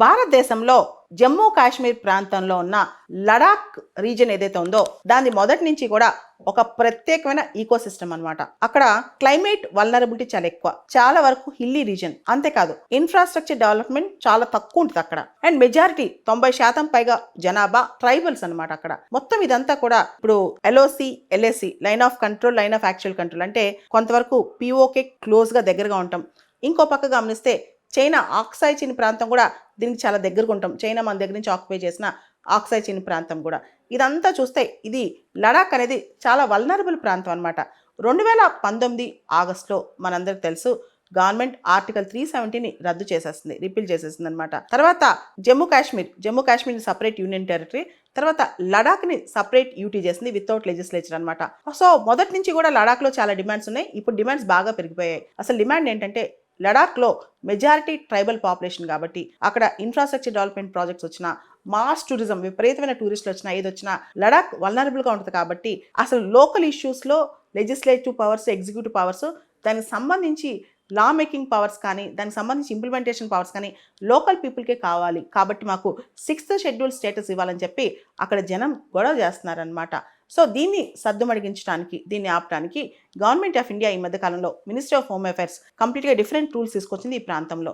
భారతదేశంలో జమ్మూ కాశ్మీర్ ప్రాంతంలో ఉన్న లడాక్ రీజన్ ఏదైతే ఉందో దాని మొదటి నుంచి కూడా ఒక ప్రత్యేకమైన ఈకో సిస్టమ్ అనమాట. అక్కడ క్లైమేట్ వల్నరబిలిటీ చాలా ఎక్కువ, చాలా వరకు హిల్లీ రీజన్. అంతేకాదు ఇన్ఫ్రాస్ట్రక్చర్ డెవలప్మెంట్ చాలా తక్కువ ఉంటుంది అక్కడ. అండ్ మెజారిటీ 90% పైగా జనాభా ట్రైబల్స్ అనమాట. అక్కడ మొత్తం ఇదంతా కూడా ఇప్పుడు LOC LAC line of control, line of actual control అంటే కొంతవరకు పిఓకే క్లోజ్ గా దగ్గరగా ఉంటాం. ఇంకో పక్క గమనిస్తే చైనా ఆక్సాయ్ చిన్ ప్రాంతం కూడా దీనికి చాలా దగ్గరగా ఉంటాం. చైనా మన దగ్గర నుంచి ఆక్యుపై చేసిన ఆక్సాయ్ చిన్ ప్రాంతం కూడా. ఇదంతా చూస్తే ఇది లడాక్ అనేది చాలా వల్నరబుల్ ప్రాంతం అనమాట. 2019 ఆగస్టులో మనందరికి తెలుసు గవర్నమెంట్ ఆర్టికల్ 370ని రద్దు చేసేస్తుంది, రిపీల్ చేసేస్తుంది అనమాట. తర్వాత Jammu Kashmir separate union territory, తర్వాత లడాక్ని సపరేట్ యూటీ చేసింది వితౌట్ లెజిస్లేచర్ అనమాట. సో మొదటి నుంచి కూడా లడాక్లో చాలా డిమాండ్స్ ఉన్నాయి. ఇప్పుడు డిమాండ్స్ బాగా పెరిగిపోయాయి. అసలు డిమాండ్ ఏంటంటే లడాక్లో మెజారిటీ ట్రైబల్ పాపులేషన్ కాబట్టి అక్కడ ఇన్ఫ్రాస్ట్రక్చర్ డెవలప్మెంట్ ప్రాజెక్ట్స్ వచ్చినా, మాస్ టూరిజం, విపరీతమైన టూరిస్టులు వచ్చినా, ఏది వచ్చినా లడాక్ వల్నరబుల్గా ఉంటుంది. కాబట్టి అసలు లోకల్ ఇష్యూస్లో లెజిస్లేటివ్ పవర్స్, ఎగ్జిక్యూటివ్ పవర్స్, దానికి సంబంధించి లా మేకింగ్ పవర్స్ కానీ, దానికి సంబంధించి ఇంప్లిమెంటేషన్ పవర్స్ కానీ లోకల్ పీపుల్కే కావాలి. కాబట్టి మాకు 6th షెడ్యూల్ స్టేటస్ ఇవ్వాలని చెప్పి అక్కడ జనం గొడవ చేస్తున్నారనమాట. సో దీన్ని సద్దుమడిగించడానికి, దీన్ని ఆపడానికి గవర్నమెంట్ ఆఫ్ ఇండియా ఈ మధ్య కాలంలో మినిస్ట్రీ ఆఫ్ హోమ్ అఫైర్స్ కంప్లీట్గా డిఫరెంట్ రూల్స్ తీసుకొచ్చింది ఈ ప్రాంతంలో.